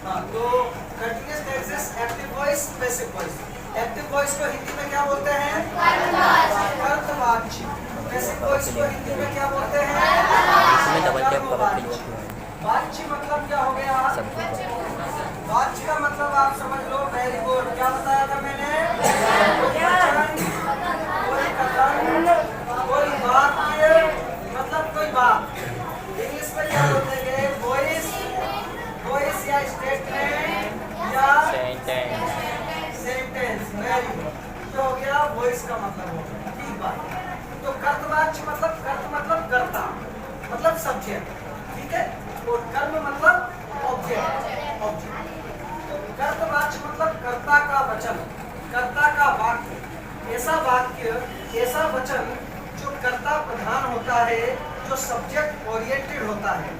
हाँ, तो continuous tenses active voice, passive voice. Active voice को हिंदी में क्या बोलते हैं? कर्तवाच्य। पैसिव वॉइस को हिंदी में क्या बोलते हैं? कर्मवाच्य। वाच्य मतलब क्या हो गया? वाच्य का मतलब आप समझ लो, वेरी गुड। क्या बताया था मैंने? कोई कथन, कोई वाक्य, मतलब कोई बात। इंग्लिश में क्या बोलेंगे? वॉइस, वॉइस या स्टेटमेंट या सेंटेंस। Very good. तो हो गया वॉइस का मतलब हो गया, ठीक बात। तो कर्तवाच्य मतलब, कर्त मतलब कर्ता, मतलब सब्जेक्ट, ठीक है। और कर्म मतलब ऑब्जेक्ट, ऑब्जेक्ट। तो कर्तवाच्य मतलब कर्ता का वचन, कर्ता का वाक्य, ऐसा वाक्य, ऐसा वचन जो कर्ता प्रधान होता है, जो सब्जेक्ट ओरिएंटेड होता है,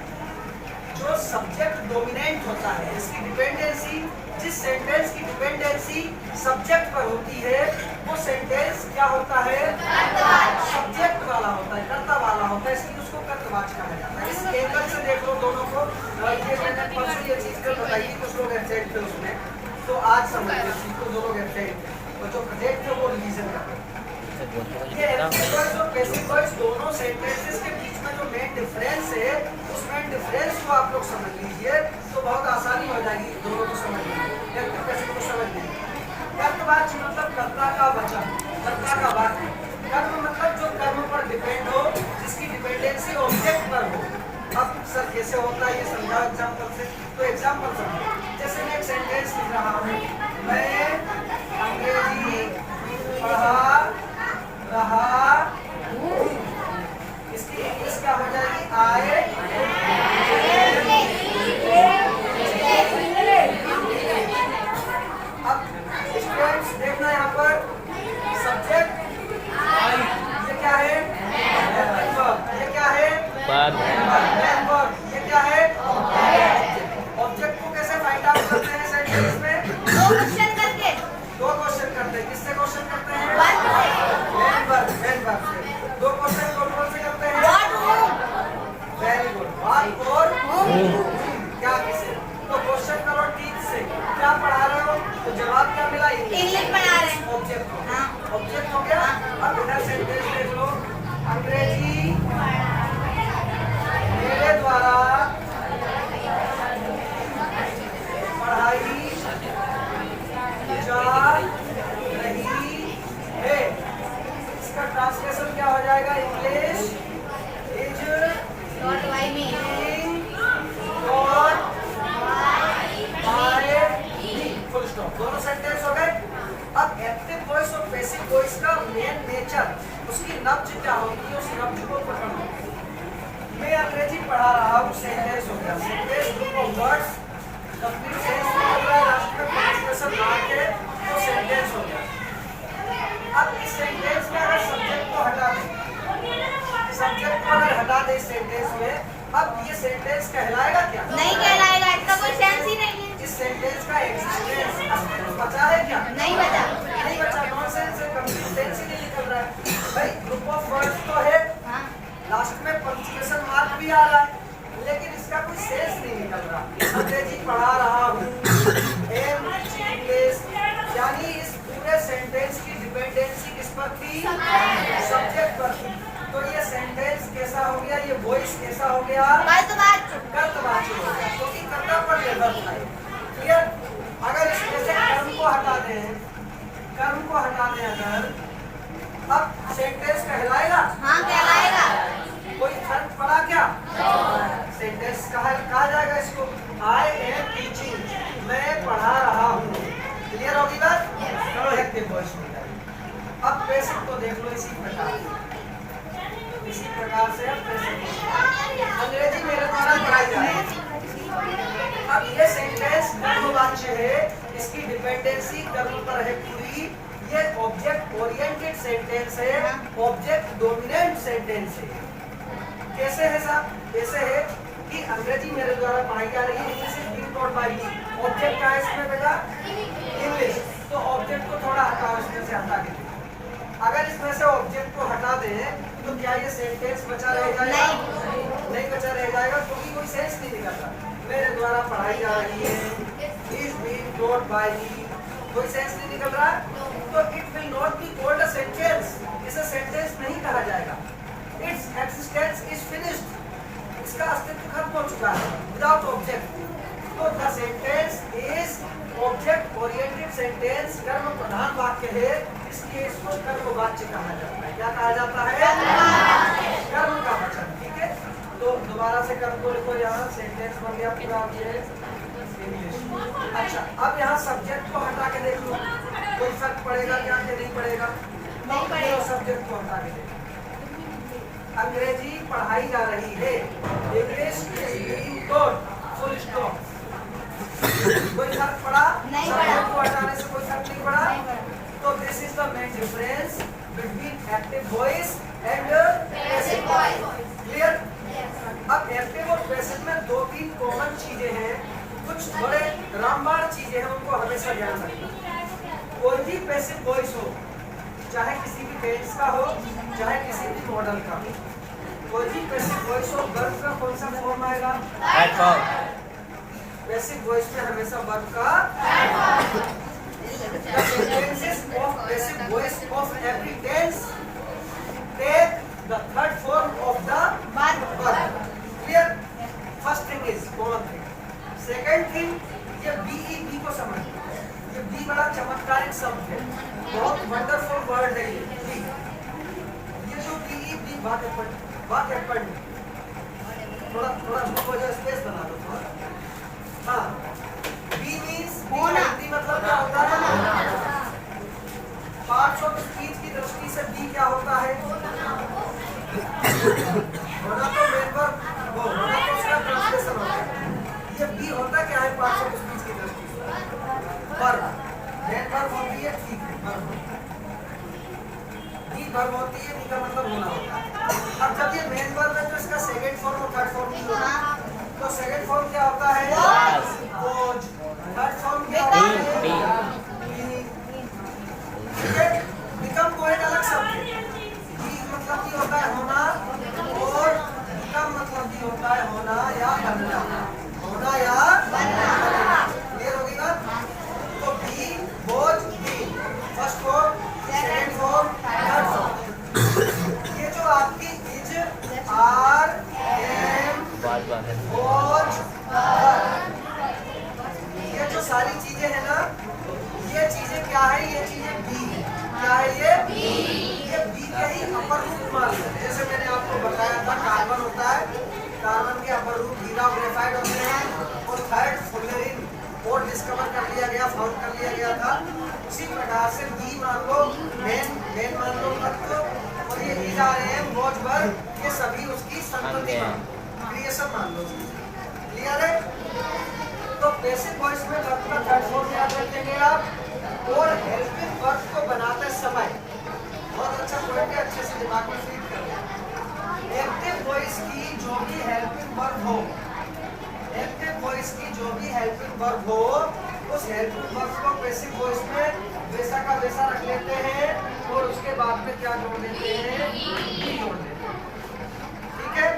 जो सब्जेक्ट डोमिनेंट होता है। इसकी डिपेंडेंसी, जिस सेंटेंस की डिपेंडेंसी सब्जेक्ट पर होती है, वो सेंटेंस क्या होता है? सब्जेक्ट वाला होता है, कर्ता वाला होता है, इसलिए उसको कर्तवाच्य कहा जाता है। इस एंगल से देख लो दोनों को। ये मैंने परसों ये चीज कल बताई थी, कुछ लोग एब्सेंट थे उसमें, तो आज समझ लो, जो लोग एब्सेंट थे और जो प्रोजेक्ट थे वो रिवीजन कर रहे हैं। ये एक्टिव वॉइस और पैसिव वॉइस दोनों सेंटेंसेस के बीच में जो मेन डिफरेंस है, उस मेन डिफरेंस को आप लोग समझ लीजिए तो बहुत आसानी हो जाएगी दोनों को समझने में, एक्टिव पैसिव को समझने में। कर्तवाच्य मतलब कर्ता का वचन, कर्ता का वाक्य। कर्म मतलब जो कर्म पर डिपेंड हो, जिसकी डिपेंडेंसी ऑब्जेक्ट पर हो। अब सर कैसे होता है ये समझाओ एग्जाम्पल से। तो एग्जाम्पल समझो, जैसे मैं एक सेंटेंस लिख रहा हूँ, मैं अंग्रेजी पढ़ा रहा हूँ। इसकी इंग्लिश क्या हो जाएगी? आए। अब स्टूडेंट्स देखना यहाँ पर, सब्जेक्ट आई, ये क्या है? ये क्या है? ये क्या है? ऑब्जेक्ट को कैसे फाइंड आउट करते हैं सेंटेंस में? दो क्वेश्चन करते हैं। किससे क्वेश्चन करते हैं? मेन वर्ब से। दो क्वेश्चन कौन से करते हैं? Very good. व्हाट और क्या, किसे? तो क्वेश्चन करो टीच से, क्या पढ़ा रहे हो? तो जवाब क्या मिला? इंग्लिश पढ़ा रहे हैं। ऑब्जेक्ट हो गया, ऑब्जेक्ट हो गया। अब इधर सेंटेंस देख लो, अंग्रेजी मेरे द्वारा पढ़ाई जा रही है। इसका ट्रांसलेशन क्या हो जाएगा? English is full stop. दोनों सेंटेंस हो गए। अब एक्टिव वॉइस और पैसिव वॉइस का मेन नेचर, उसकी नब्ज क्या होती है, उस नब्ज को पकड़ना। मैं अंग्रेजी पढ़ा रहा हूँ, सेंटेंस हो गया। Sentence group of words, complete sense निकल रहा है, लास्ट में पंक्चुएशन लगा के तो सेंटेंस हो गया। अब इस सेंटेंस में अगर सब्जेक्ट को हटा दें, सब्जेक्ट को अगर हटा दें सेंटेंस में, अब ये सेंटेंस कहलाएगा क्या? नहीं कहलाएगा, इसका कोई सेंस ही नहीं है। इस सेंटेंस का एग्जिस्टेंस, अस्तित्व बचा है क्या? नहीं बचा, नहीं बचा। नॉनसेंस है, कंप्लीट सेंस ही नहीं निकल रहा है। भाई ग्रुप ऑफ वर्ड्स तो है, लास्ट में पंक्चुएशन मार्क भी आ रहा है, लेकिन इसका कोई सेंस नहीं निकल रहा। अंग्रेजी पढ़ा रहा हूँ, इंग्लिश, यानी इस पूरे सेंटेंस की डिपेंडेंसी किस पर थी? सब्जेक्ट पर थी। तो ये सेंटेंस कैसा हो गया? ये वॉइस कैसा हो गया? कर्तवाच्य हो गया, क्योंकि कर्ता पर निर्भर था। क्लियर? अगर इसमें से कर्म को हटा दें, कर्म को हटा दें अगर, अब सेंटेंस कहलाएगा? हाँ कहलाएगा। कोई फर्क पड़ा क्या? सेंटेंस कहा जाएगा इसको, आई एम टीचिंग, मैं पढ़ा रहा हूँ। क्लियर होगी बात? चलो एक्टिव वॉइस हो जाएगी। अब पैसिव को देख लो इसी प्रकार से, इसी प्रकार से अंग्रेजी मेरे द्वारा पढ़ाई जा रही है। अब ये सेंटेंस कर्मवाच्य है, इसकी डिपेंडेंसी कर्म पर है पूरी। ये ऑब्जेक्ट ओरिएंटेड सेंटेंस है, ऑब्जेक्ट डोमिनेंट सेंटेंस है। कैसे है साहब? ऐसे है कि अंग्रेजी मेरे द्वारा पढ़ाई जा रही है, English is being taught by me. Object क्या है इसमें बेटा? इंग्लिश। तो ऑब्जेक्ट को थोड़ा हटाओ, इसमें से हटा के। अगर इसमें से ऑब्जेक्ट को हटा दें तो क्या ये सेंटेंस बचा रह जाएगा? नहीं बचा रह जाएगा, क्योंकि कोई सेंस नहीं निकल रहा। मेरे द्वारा पढ़ाई जा रही है, रोड बाय ही, कोई सेंस नहीं निकल रहा है, तो it will not be called a sentence, इसे सेंटेंस नहीं कहा जाएगा। इट्स एक्सिस्टेंस इज फिनिश्ड, इसका अस्तित्व खत्म हो चुका है, विदाउट ऑब्जेक्ट। तो the sentence is object oriented sentence, कर्म प्रधान वाक्य है, इसलिए इसको कर्म वाच्य कहा जाता है। क्या कहा जाता है? कर्म का वचन। ठीक है, तो दोबारा से कर्म को लिखो, यहाँ सेंटेंस बन गया पूरा ये इंग्लिश। अच्छा, अब यहाँ सब्जेक्ट को हटा के देख लो, कोई फर्क पड़ेगा क्या कि नहीं पड़ेगा? नहीं पड़ेगा। सब्जेक्ट को हटा के देखो, अंग्रेजी पढ़ाई जा रही है, English is being taught, full stop. कोई फर्क पड़ा? नहीं पड़ा। सब्जेक्ट को हटाने से कोई फर्क नहीं पड़ा। तो this is the main difference between active voice and passive voice. Clear? अब एक्टिव और पैसिव में 2-3 कॉमन चीजें हैं, कुछ बड़े रामबाण चीजें हैं, उनको हमेशा ध्यान रखना। कोई भी पैसिव वॉइस हो, चाहे किसी भी टेंस का हो, चाहे किसी भी मॉडल का, कोई भी पैसिव वॉइस हो, वर्ब का कौन सा फॉर्म आएगा? Third form. पैसिव वॉइस में हमेशा वर्ब का the sentences of passive voice of every tense take the third form of the verb. Clear? First thing is common thing. Second thing, ये BEB को समझ, ये B बड़ा चमत्कारिक शब्द है, बहुत वंडरफुल वर्ड है ये B। ये जो BEB बात है पढ़, थोड़ा हो जाए, स्पेस बना दो थोड़ा। हाँ, B means हिंदी मतलब क्या होता है? पार्ट्स ऑफ स्पीच की दृष्टि से B क्या होता है? होना तो मेन वर्ब हो, होना तो उसका ट्रांसलेशन होता है। ये B होता क्या है पार्ट्स ऑफ स्पीच की दृष्टि से? वर्ब। मेन वर्ब होती है, ठीक है, वर्ब। B वर्ब होती है, B का मतलब होना होता है। अब जब ये मेन वर्ब है तो इसका सेकंड फॉर्म और थर्ड फॉर्म नहीं होता। तो सेकंड फॉर्म क्या होता है? was। थर्ड फॉर्म क्या होता है? ठीक है, बिकम को एक अलग शब्द है। बी मतलब भी होता है होना, और बिकम मतलब भी होता है होना या बनना, होना या बनना। क्लियर होगी बात? तो be was be, first form, second form, third form. ये जो आपकी इज, आर, एम, was, ये जो सारी चीजें हैं ना, ये चीजें क्या है? ये चीजें बी है। क्या है ये? ये बी के ही अपर रूप मान लो। जैसे मैंने आपको बताया था, कार्बन होता है, कार्बन के अपर रूप हीरा और ग्रेफाइट होते हैं, और थर्ड फुलरिन और डिस्कवर कर लिया गया, फाउंड कर लिया गया था। उसी प्रकार से बी मान लो, मेन मान लो तत्व, और ये इजारेम, वॉजबर, ये सभी उसकी संतति मान लो, क्रिएशन मान लो। क्लियर है? तो पैसिव वॉइस में वर्ब का थर्ड फॉर्म याद रखेंगे आप, और हेल्पिंग वर्ब को बनाते समय, बहुत अच्छा पॉइंट है, अच्छे से दिमाग में फीड कर लें। एक्टिव वॉइस की जो भी हेल्पिंग वर्ब हो, एक्टिव वॉइस की जो भी हेल्पिंग वर्ब हो, उस हेल्पिंग वर्ब को पैसिव वॉइस में वैसा का वैसा रख लेते हैं, और उसके बाद में क्या जोड़ देते हैं? भी जोड़ देते हैं। ठीक है?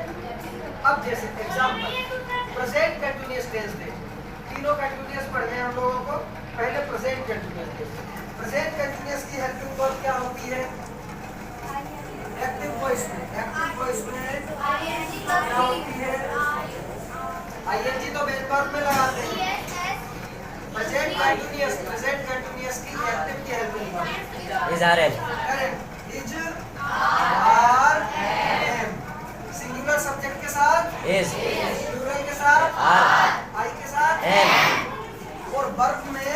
अब जैसे एग्जाम्पल, प्रेजेंट कंटिन्यूअस टेंस दे, तीनों कंटिन्यूअस पढ़ने हम लोगों को। पहले present continuous tense. Present continuous की हेल्पिंग वर्ब क्या होती है? एक्टिव वॉइस में, एक्टिव वॉइस में क्या होती है? आईएनजी तो मेन वर्ब में लगाते हैं। प्रेजेंट कंटिन्यूअस की एक्टिव की helping verb is are am. Correct, is, are, am. Singular subject के साथ इज, प्लूरल के साथ आर, आई के साथ एम, और वर्ब में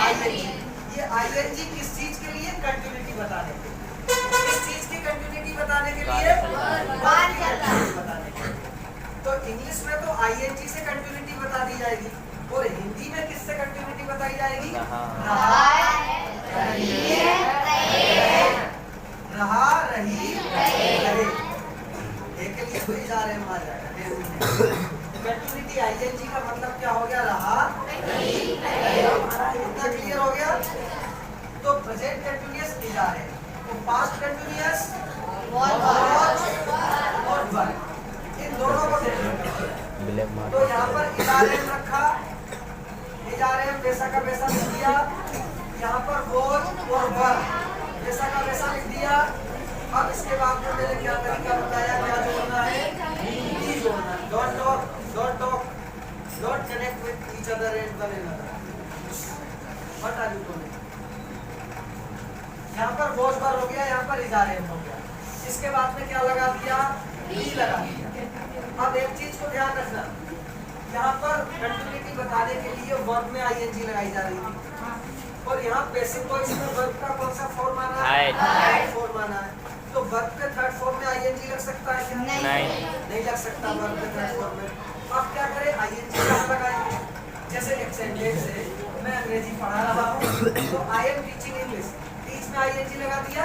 आईएनजी। ये आईएनजी किस चीज के लिए? कंटिन्यूटी बताने के लिए। किस चीज की कंटिन्यूटी बताने के लिए? वर्ब की कंटिन्यूटी बताने के लिए। तो इंग्लिश में तो आईएनजी से कंटिन्यूटी बता दी जाएगी, और हिंदी में किससे कंटिन्यूटी बताई जाएगी? रहा, रही, रहे। एक के लिए कोई जा रहे हैं, आ जाएगा। कंटिन्यूटी आईएनजी का मतलब क्या हो गया? रहा, रही, रहे। इतना क्लियर हो गया? तो प्रेजेंट कंटिन्यूअस इज आ रहे हैं, तो पास्ट कंटिन्यूअस और वर्ब, इन दोनों को देखना। तो यहाँ पर इजारेम रखा, इजारेम वैसा का वैसा लिख दिया। यहाँ पर बोझ और वर वैसा का वैसा लिख दिया। अब इसके बाद में मैंने क्या तरीका बताया, क्या जोड़ना है, ही जोड़ना है। Don't talk, don't connect with each other and one another. What are you doing? यहाँ पर बोझ वर हो गया, यहाँ पर इजारेम हो गया। इसके बाद में क्या लगा दिया, ही लगा दिया। अब एक चीज को ध्यान रखना, यहाँ पर कंटिन्यूटी बताने के लिए वर्ब में आईएनजी लगाई जा रही थी और यहाँ पैसिव वॉइस में वर्ब का कौन सा फॉर्म आना है, थर्ड फॉर्म आना है। तो वर्ब के थर्ड फॉर्म में आईएनजी लग सकता है क्या? नहीं लग सकता वर्ब के थर्ड फॉर्म में। अब क्या करें, आईएनजी कहाँ लगाएंगे? जैसे एक सेंटेंस है, मैं अंग्रेजी पढ़ा रहा हूँ तो I am teaching English, teach में आईएनजी लगा दिया।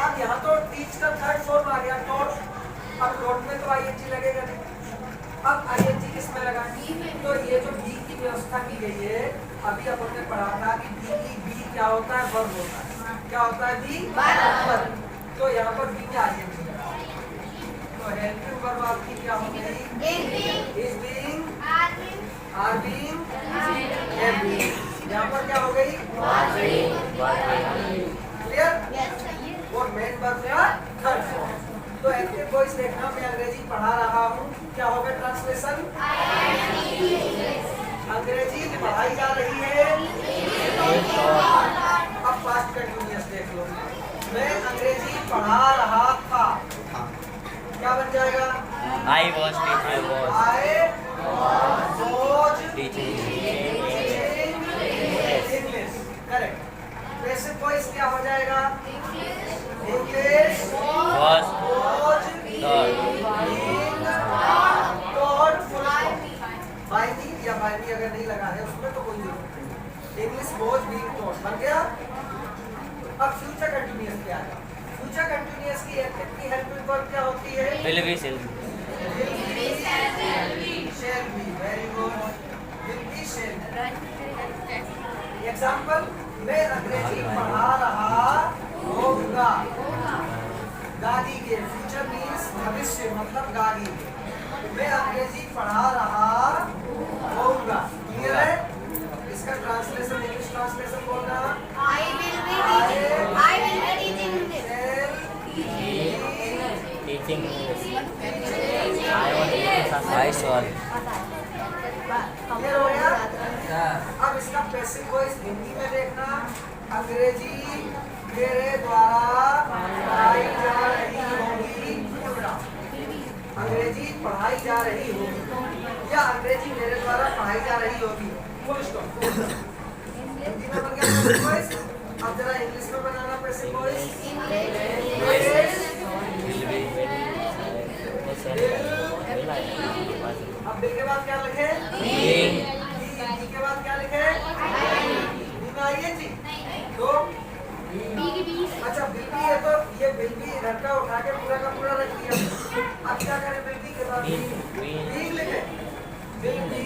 अब यहाँ तो टीच का थर्ड फॉर्म आ गया, टॉट। अब टॉट में तो आईएनजी लगेगा नहीं। अब आईएनजी किस में लगाएंगे? तो ये जो बी की व्यवस्था की गई है, अभी अपन ने पढ़ा था कि बी क्या होता है, वर्ब होता है। क्या होता है? Be verb. तो यहाँ पर बी में आईएनजी लगा। तो हेल्पिंग वर्ब आपकी क्या हो गई? Is being, are being, am being. यहाँ पर क्या हो गई? क्लियर? और मेन वर्ब का थर्ड फॉर्म। तो एक्टिव वॉइस देखना, मैं अंग्रेजी पढ़ा रहा हूँ, क्या होगा ट्रांसलेशन? अंग्रेजी पढ़ाई जा रही है। अब पास्ट कंटिन्यूअस देख लो, मैं अंग्रेजी पढ़ा रहा था, क्या बन जाएगा? I was teaching English। Correct. Passive voice क्या हो जाएगा? इंग्लिश was बाय मी या बाय मी अगर नहीं लगा है उसमें तो कोई जरूरत नहीं। इंग्लिश वॉज बीइंग टॉट बन गया। अब फ्यूचर कंटिन्यूअस क्या है? फ्यूचर कंटिन्यूअस की एक्टिव हेल्पिंग वर्ब क्या होती है? will be, shall be। Very good. Will be, shall be. Example, मैं अंग्रेजी पढ़ा रहा होगा। गागी के फ्यूचर मीन्स भविष्य, मतलब गागी। मैं अंग्रेजी पढ़ा रहा होगा। क्लियर है? इसका ट्रांसलेशन, इंग्लिश ट्रांसलेशन बोलना, I will be teaching English। teaching I saw clear हो गया? अब इसका पैसिव वॉइस हिंदी में देखना, अंग्रेजी मेरे द्वारा पढ़ाई जा रही होगी। अंग्रेजी पढ़ाई जा रही होगी या अंग्रेजी मेरे द्वारा पढ़ाई जा रही होगी। Full stop. हिंदी में बन गया पैसिव वॉइस। अब जरा इंग्लिश में बनाना पैसिव वॉइस। अब बिल के बाद क्या लिखे? बी के बाद क्या लिखे? बी में आईएनजी। तो अच्छा, बिल बी है तो ये बिल बी इधर का उठा के पूरा का पूरा रख दिया। अब क्या करें? बिल बी के बाद बीइंग लिखे। Will be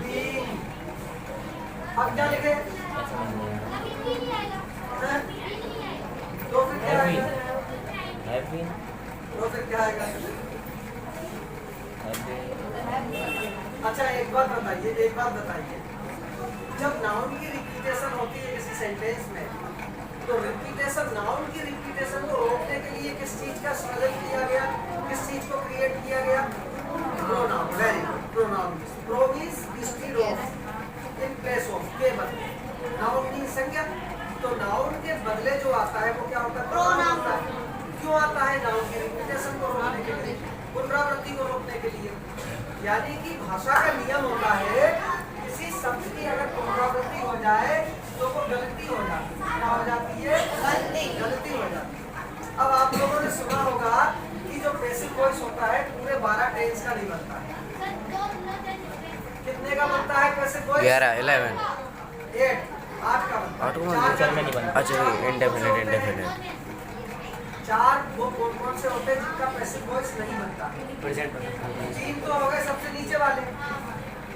being. अब क्या लिखे? तो फिर क्या आएगा? तो फिर क्या आएगा? अच्छा, एक बात बताइए, जब नाउन की रिपीटेशन होती है किसी सेंटेंस में, तो रिपीटेशन, नाउन की रिपीटेशन को रोकने के लिए किस चीज का सृजन किया गया, किस चीज को क्रिएट किया गया? Pronoun. Very good. Pronoun. Pro means instead of, in place of, के बदले। नाउन मींस संज्ञा, तो नाउन के बदले जो आता है वो क्या होता है? प्रोनाउन होता है। क्यों आता है? नाउन की रिपीटेशन को रोकने के लिए, पुनरावृत्ति को रोकने के लिए। यानी कि भाषा का नियम होता है, किसी शब्द की अगर पुनरावृत्ति हो जाए तो वो गलती हो जाती है। क्या हो जाती है? गलती हो जाती है। अब आप लोगों ने सुना होगा कि जो पैसिव वॉइस होता है पूरे 12 टेंस का नहीं बनता है। कितने का बनता है पैसिव वॉइस? 11 8 का बनता है। अच्छा, इंडेफिनिट। 4 वो कौन से होते हैं जिनका पैसिव वॉइस नहीं बनता? प्रेजेंट। 3 तो हो गए सबसे नीचे वाले।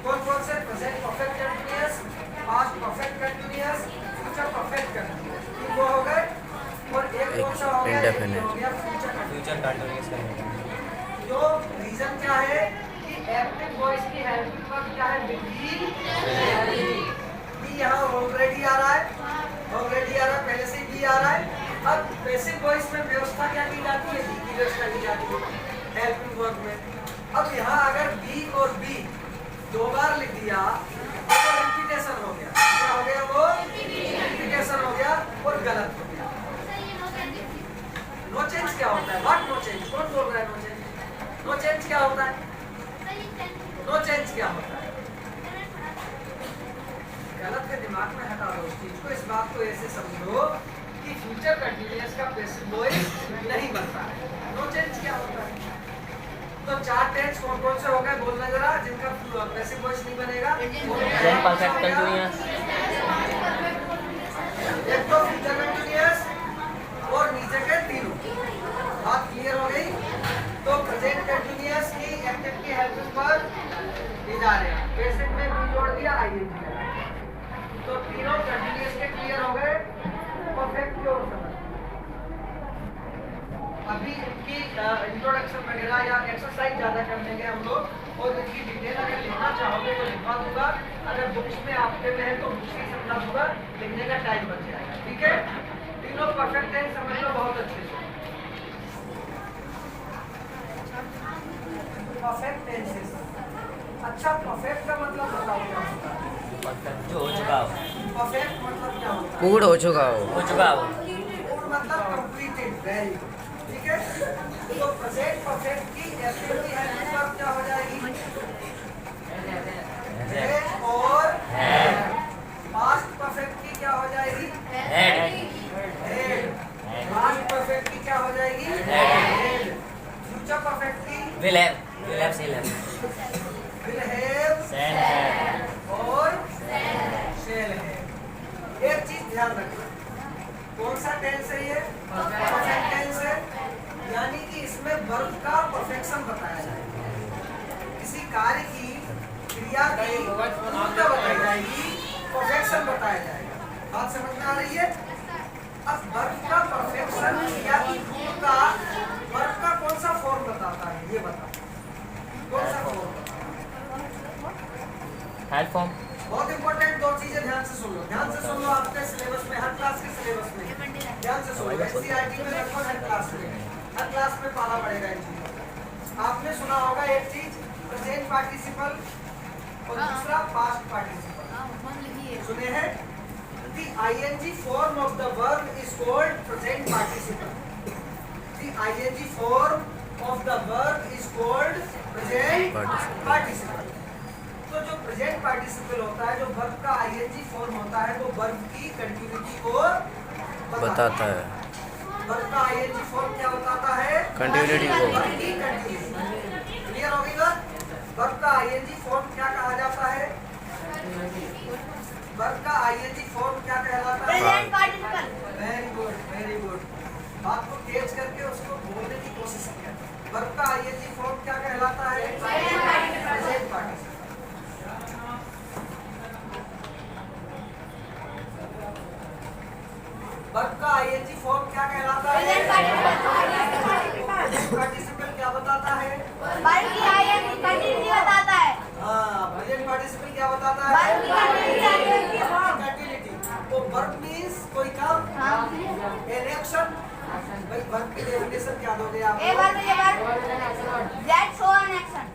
कौन से? Present perfect continuous, past perfect continuous, future perfect continuous. 3 वो हो गए। और एक कौन सा हो गया? Indefinite। हो गया फ्यूचर कंटीन्यूअस। Future continuous. जो रीजन क्या है कि एक्टिव वॉइस की हेल्पिंग वर्ब क्या है? बी। यहाँ ऑलरेडी आ रहा है, पहले से बी आ रहा है। अब पैसिव वॉइस में व्यवस्था क्या की जाती है? बी की व्यवस्था की जाती है हेल्पिंग वर्ब में। अब यहाँ अगर बी और बी दो बार लिख दिया तो रिपीटेशन हो गया। क्या हो गया? वो रिपीटेशन हो गया और गलत हो गया। नो चेंज क्या होता है? What no change? कौन बोल रहा है नो चेंज? नो चेंज क्या होता है? नो चेंज क्या होता है? गलत के दिमाग में हटा दो उस चीज को। इस बात को ऐसे समझो कि फ्यूचर कंटीन्यूअस का पैसिव वॉइस नहीं बनता है। नो चेंज क्या होता है? तो चार टेंस कौन कौन से हो गए? बोलना जरा, जिनका पैसिव वॉइस नहीं बनेगा। प्रेजेंट परफेक्ट कंटीन्यूअस, एक तो फ्यूचर कंटीन्यूअस और नीचे के तीनों। बात क्लियर हो गई? तो प्रेजेंट कंटीन्यूअस की एक्टिव की हेल्पिंग वर्ब जा रहे हैं, पैसिव में भी जोड़ दिया, आईएनजी लगा। तो तीनों कंटीन्यूअस के क्लियर हो गए। परफेक्ट की ओर समझ। अभी इनकी इंट्रोडक्शन वगैरह या एक्सरसाइज ज़्यादा कर देंगे हम लोग, और इनकी डिटेल अगर लिखना चाहोगे तो लिखवा दूंगा। अगर बुक्स में आपके में है तो बुक्स ही समझा दूंगा, लिखने का टाइम बच जाएगा। ठीक है? तीनों परफेक्ट टेंस समझ लो बहुत अच्छे से। Perfect tenses. अच्छा, परफेक्ट का मतलब बताओ क्या होता है? परफेक्ट जो हो चुका हो, परफेक्ट मतलब क्या होता है? पूर्ण हो चुका हो। हो चुका हो। पूर्ण मतलब कंप्लीटेड। Very good. ठीक है? तो प्रेजेंट परफेक्ट की एक्टिविटी हेल्पिंग वर्ब क्या हो जाएगी? है और पास्ट परफेक्ट की क्या हो जाएगी? हेड। पास्ट परफेक्ट की क्या हो जाएगी? हेड। फ्यूचर परफेक्ट की will have, shall have, will have shall have और शेल है। एक चीज ध्यान रखना, कौन सा टेंस है ये? परफेक्ट टेंस है, यानी कि इसमें वर्ब का परफेक्शन बताया जाएगा। किसी कार्य की क्रिया की पूर्णता बताई जाएगी, परफेक्शन बताया जाएगा। बात समझ में आ रही है? अब वर्ब का परफेक्शन, क्रिया की पूर्णता, वर्ब का कौन सा फॉर्म बताता है? ये बताओ, कौन सा फॉर्म बताता है? Help form. बहुत इंपॉर्टेंट दो चीजें ध्यान से सुन लो, ध्यान से सुन लो। आपके सिलेबस में, हर क्लास के सिलेबस में ध्यान से सुन लो। एनसीईआरटी में लगभग हर क्लास में पाना पड़ेगा इन चीजों को। आपने सुना होगा एक चीज, प्रेजेंट पार्टिसिपल और दूसरा पास्ट पार्टिसिपल। सुने हैं? The ing form of the verb is called present participle. The ing form of the verb is called present participle. तो जो प्रेजेंट पार्टिसिपल होता है, जो वर्ब का आईएनजी फॉर्म होता है, वो वर्ब की कंटिन्यूटी को बताता है। वर्ब का आईएनजी फॉर्म क्या बताता है? कंटिन्यूटी को। वर्ब की कंटिन्यूटी। क्लियर हो गई बात? वर्ब का आईएनजी फॉर्म क्या कहा जाता है? वर्ब का आईएनजी फॉर्म क्या कहलाता है? Present participle. Very good, very good. बात को तेज करके उसको बोलने की कोशिश किया। वर्ब का आईएनजी फॉर्म क्या कहलाता है? Present participle. वर्ब का आईएनजी फॉर्म क्या कहलाता है? प्रेजेंट पार्टिसिपल क्या बताता है? वर्ब की आईएनजी कंटिन्यूटी बताता है। हाँ, प्रेजेंट पार्टिसिपल क्या बताता है? वर्ब की कंटिन्यूटी। तो वर्ब मींस कोई काम, एन एक्शन। भाई वर्ब की डेफिनेशन क्या दोगे आप? A verb is a verb that show an action.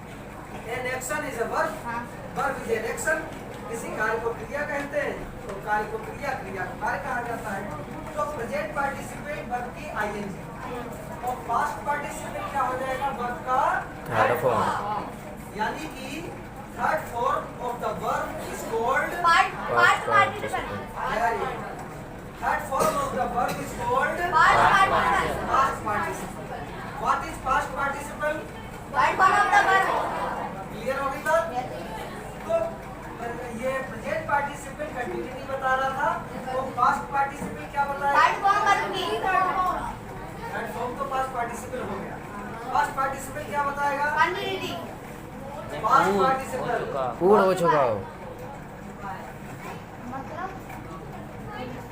An action is a verb, verb is an action. किसी कार्य को क्रिया कहते हैं, तो कार्य को क्रिया, क्रिया को कार्य कहा जाता है। तो प्रेजेंट पार्टिसिपल वर्ब की आईएनजी और पास्ट पार्टिसिपल क्या हो जाएगा? वर्ब का थर्ड फॉर्म। यानी कि third form of the verb is called past participle. Third form of the verb is called past participle. Past participle. What is past participle? Third form of the verb. Clear हो गई बात? तो ये present participle continuity बता रहा था, तो past participle क्या बताया? थर्ड फॉर्म वर्ब की। थर्ड फॉर्म तो पास्ट पार्टिसिपल हो गया। पास्ट पार्टिसिपल क्या बताएगा? कंटिन्यूटी। पास्ट पार्टिसिपल पूर्ण हो चुका हो।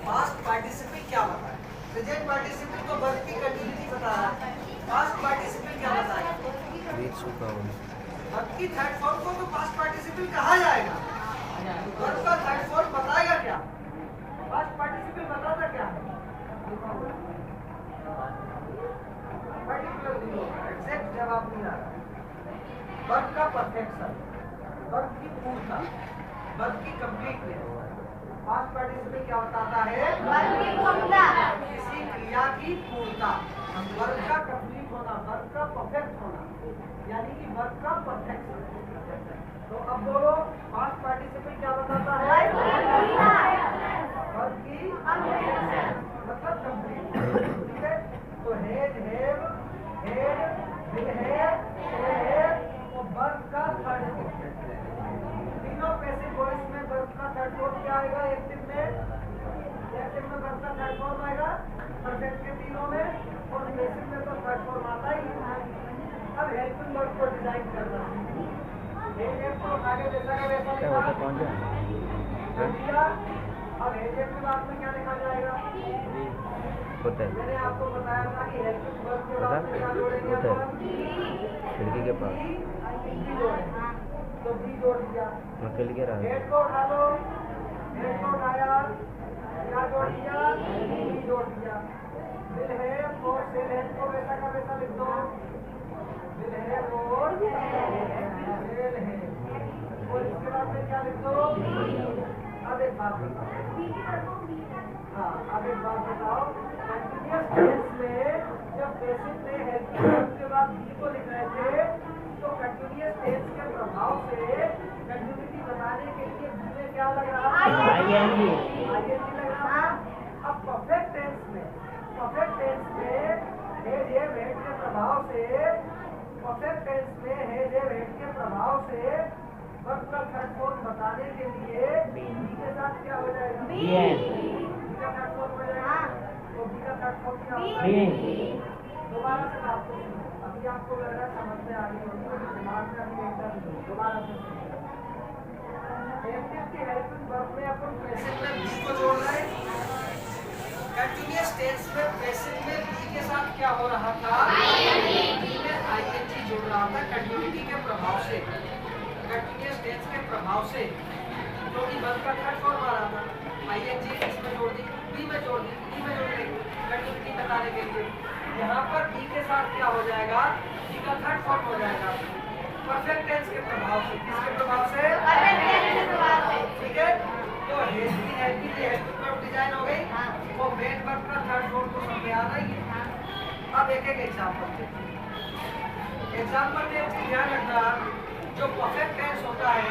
पास्ट पार्टिसिपल क्या बताया? प्रेजेंट पार्टिसिपल तो वर्ब की कंटिन्यूटी बता रहा है। पास्ट पार्टिसिपल क्या बताएगा? बीत चुका हो। वर्ब की थर्ड फॉर्म को तो पास्ट पार्टिसिपल कहा जाएगा। वर्ब का थर्ड फॉर्म बताएगा क्या? पास्ट पार्टिसिपल बताता क्या है? पर्टिकुलर नहीं होगा, एग्जैक्ट जवाब नहीं आ रहा। वर्ब का परफेक्शन, वर्ब की पूर्णता, वर्ब की कंप्लीटनेस। पास्ट पार्टिसिपल क्या बताता है? वर्ब की पूर्णता, किसी क्रिया की पूर्णता, वर्ब का कंप्लीट होना, वर्ब का परफेक्ट होना, यानी कि वर्ब का परफेक्शन। तो अब बोलो पास्ट पार्टिसिपल क्या बताता है? वर्ब की मतलब कंप्लीट, ठीक है। तो had, have, had, will have, shall have और वर्ब का थर्ड फॉर्म। तीनों पैसिव वॉइस में वर्ब का थर्ड फॉर्म क्या आएगा? एक्टिव में, एक्टिव में वर्ब का थर्ड फॉर्म आएगा, परफेक्ट के तीनों में, और पैसिव में तो थर्ड फॉर्म आता ही है। अब हेल्पिंग वर्ब को डिजाइन करना है। को आगे जैसा का वैसा लिखा दिया। अब हेल्पिंग के बाद में क्या लिखा जाएगा? होता है मैंने आपको बताया था कि हेल्पिंग वर्ब के बाद में क्या जोड़ेंगे अपन? खिड़की के पास बी जोड़ेंगे, तो बी जोड़ दिया। मैं खिड़की के रहा हेड को उठा लो, हेड को उठाया, क्या जोड़ दिया? बी जोड़ दिया। विल है और सेल है को वैसा का वैसा लिख दो। विल है और सेल है, और इसके बाद में क्या लिख दो? अब एक बात बताओ, हाँ अब एक बात बताओ, कंटिन्यूअस टेंस में जब बेसिक ने हेल्पिंग वर्ब के बाद बी को लिख रहे थे, तो कंटिन्यूअस टेंस के प्रभाव से कंटिन्यूटी बताने के लिए बी में क्या लग रहा है? आईएनजी लग रहा है। अब परफेक्ट टेंस में हेड हैव हैड के प्रभाव से, परफेक्ट टेंस में हेड हैव हैड के प्रभाव से वर्ब का थर्ड फॉर्म बताने के लिए बी के साथ क्या हो जाएगा? बी का थर्ड फॉर्म हो जाएगा। तो बी का थर्ड फॉर्म क्या होगा? दोबारा से बात करो, अभी आपको लग रहा है समझ में आ रही होगी, तो दिमाग में अभी एकदम दोबारा से एक्टिव की हेल्पिंग वर्ब में अपन पैसिव में बी को जोड़ रहे हैं। कंटिन्यूअस टेंस में पैसिव में बी के साथ क्या हो रहा था? बी में आईएनजी जोड़ रहा था कंटिन्यूटी के प्रभाव से, कंटिन्यूअस टेंस के प्रभाव से, क्योंकि वर्ब का थर्ड फॉर्म आ रहा था। आईएनजी इसमें जोड़ दी, बी में जोड़ दी, बी में जोड़ दी कंटिन्यूटी बताने के लिए। यहाँ पर बी के साथ क्या हो जाएगा? बी का थर्ड फॉर्म हो जाएगा परफेक्ट टेंस के प्रभाव से। किसके प्रभाव से? परफेक्ट टेंस के प्रभाव से, ठीक है। तो हेल्पिंग वर्ब डिजाइन हो गई, और मेन वर्ब का थर्ड फॉर्म तो समझ में आ रही है। अब एक एक एग्जांपल देखते हैं। एग्जांपल में एक चीज ध्यान रखना, जो परफेक्ट टेंस होता है,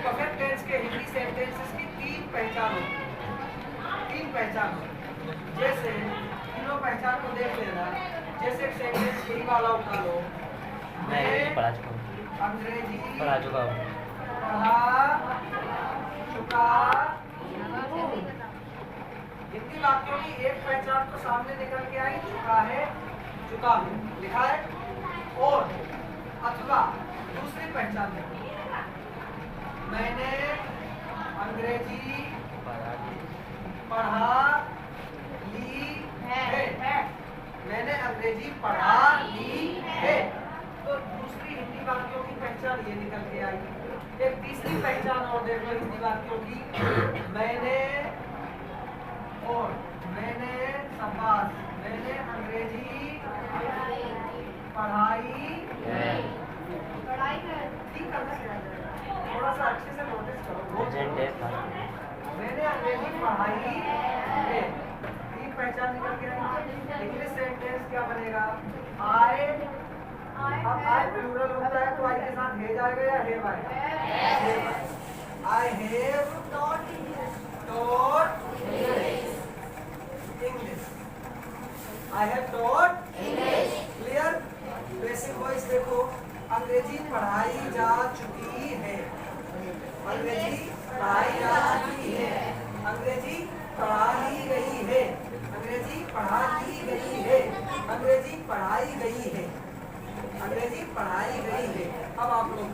परफेक्ट टेंस के हिंदी सेंटेंसेस की तीन पहचान होती है, तीन पहचान होती है। जैसे तीनों पहचान को देख लेना। जैसे एक सेंटेंस यही वाला उठा लो, मैं पढ़ा चुका हूँ, अंग्रेजी पढ़ा चुका हूँ, पढ़ा चुका हूँ। हिंदी वाक्यों की एक पहचान तो सामने निकल के आई, चुका है, चुका हूँ लिखा है। और अथवा दूसरी पहचान देखो, मैंने अंग्रेजी पढ़ा ली है, मैंने अंग्रेजी पढ़ा ली है। तो दूसरी हिंदी वाक्यों की पहचान ये निकल के आई। एक तीसरी पहचान और देख लो हिंदी वाक्यों की, मैंने और मैंने शाबाश, मैंने अंग्रेजी पढ़ाई ठीक है, थोड़ा सा अच्छे से नोटिस करो। मैंने अंग्रेजी पढ़ाई है, तीन पहचान निकल के आई। इंग्लिश सेंटेंस क्या बनेगा? आई, अब आई प्लूरल होता है तो आई के साथ हे जाएगा या हेव आएगा? I have taught English, I have taught English. Clear? Basic voice देखो, अंग्रेजी पढ़ाई जा चुकी है, अंग्रेजी पढ़ाई जा चुकी है, अंग्रेजी पढ़ा ली गई है, अंग्रेजी पढ़ा ली गई है, अंग्रेजी पढ़ाई गई है, अंग्रेजी पढ़ाई गई है। अब आप लोग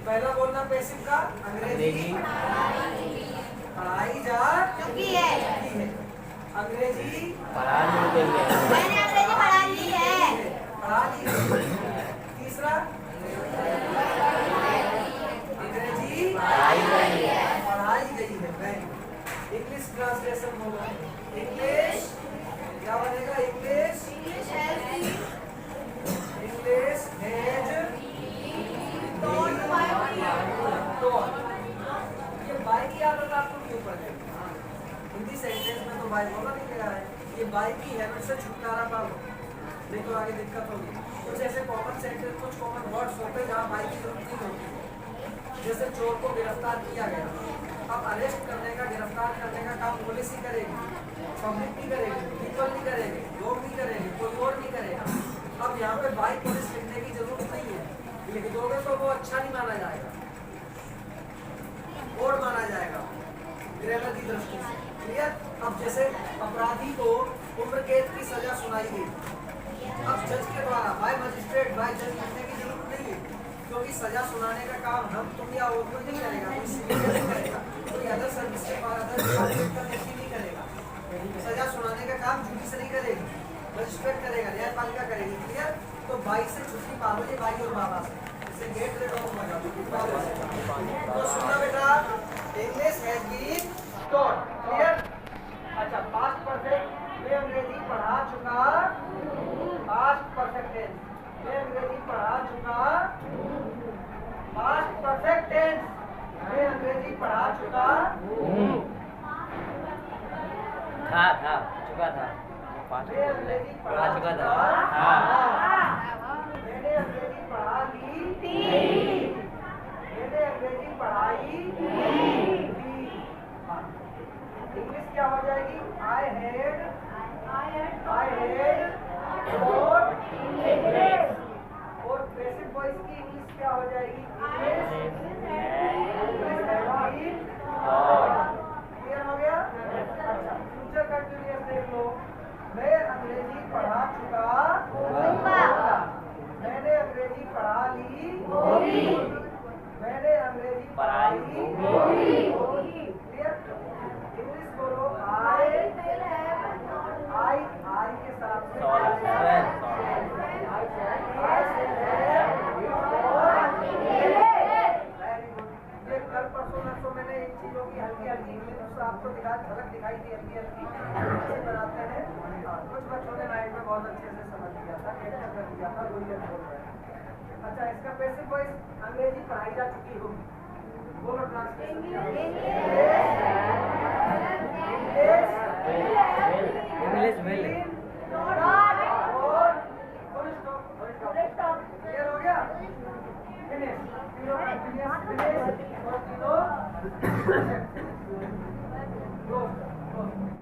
पहला बोलना बेसिक का, अंग्रेजी पढ़ाई जा चुकी है, अंग्रेजी पढ़ा ली गई है, मैंने अंग्रेजी पढ़ा ली है, पढ़ा ली है। तीसरा इंग्लिश ट्रांसलेशन होगा इंग्लिश क्या बनेगा English English has been English has taught by taught ये बाय की आदत आपको क्यों पड़ेगी हिंदी सेंटेंस में तो बाय बोला नहीं गया है ये बाय की हैबिट से छुटकारा पाओ नहीं तो आगे दिक्कत होगी कुछ ऐसे कॉमन सेंटेंस कुछ कॉमन वर्ड्स होते हैं जहाँ बाय की जरूरत नहीं होती जैसे चोर को गिरफ्तार किया गया अब अरेस्ट करने का गिरफ्तार करने का काम पुलिस ही करेगी पब्लिक नहीं करेगी पीपल नहीं करेगी लोग नहीं करेंगे कोई और नहीं करेगा अब यहाँ पे बाई पुलिस लिखने की जरूरत नहीं है लिख दोगे तो वो अच्छा नहीं माना जाएगा और माना जाएगा ग्रामर की दृष्टि से क्लियर अब जैसे अपराधी को उम्र कैद की सजा सुनाई गई अब जज के द्वारा बाय मजिस्ट्रेट बाय जज लिखने की जरूरत नहीं है क्योंकि सजा सुनाने का काम हम तुम या वो कोई नहीं करेगा कोई सिविलियन नहीं करेगा कोई अदर सर्विस के अदर डिपार्टमेंट का व्यक्ति नहीं करेगा सजा सुनाने का काम जुडिशरी करेगी मजिस्ट्रेट करेगा न्यायपालिका करेगी क्लियर तो बाई से छुट्टी पा लो ये बाई और बाबा से इससे गेट रेट ऑफ हो जाओ तो सुनना बेटा English has been taught clear अच्छा पास्ट परफेक्ट मैं अंग्रेजी पढ़ा चुका पास्ट परफेक्ट टेंस मैं अंग्रेजी पढ़ा चुका पास्ट परफेक्ट टेंस मैं अंग्रेजी पढ़ा चुका था चुका था मैं अंग्रेजी पढ़ा चुका था मैंने अंग्रेजी पढ़ा ली मैंने अंग्रेजी पढ़ाई इंग्लिश क्या हो जाएगी आई हैड और पैसिव वॉइस की इंग्लिश क्या हो जाएगी क्लियर हो गया अच्छा फ्यूचर कंटिन्यूअस देख लो मैं अंग्रेजी पढ़ा चुका मैंने अंग्रेजी पढ़ा ली मैंने अंग्रेजी पढ़ाई क्लियर इंग्लिश बोलो आई के साथ कल परसों नरसों मैंने इन चीजों की हल्की हल्की इंग्लिश आपको झलक दिखाई थी हल्की हल्की कैसे बनाते हैं कुछ बच्चों ने नाइट में बहुत अच्छे से समझ लिया था कैप्चर कर लिया था वही बोल रहे हैं अच्छा इसका पैसिव वॉइस अंग्रेजी पढ़ाई जा चुकी होगी बोलो ट्रांसलेशन इंग्लिश वेल क्लियर हो गया फिनिश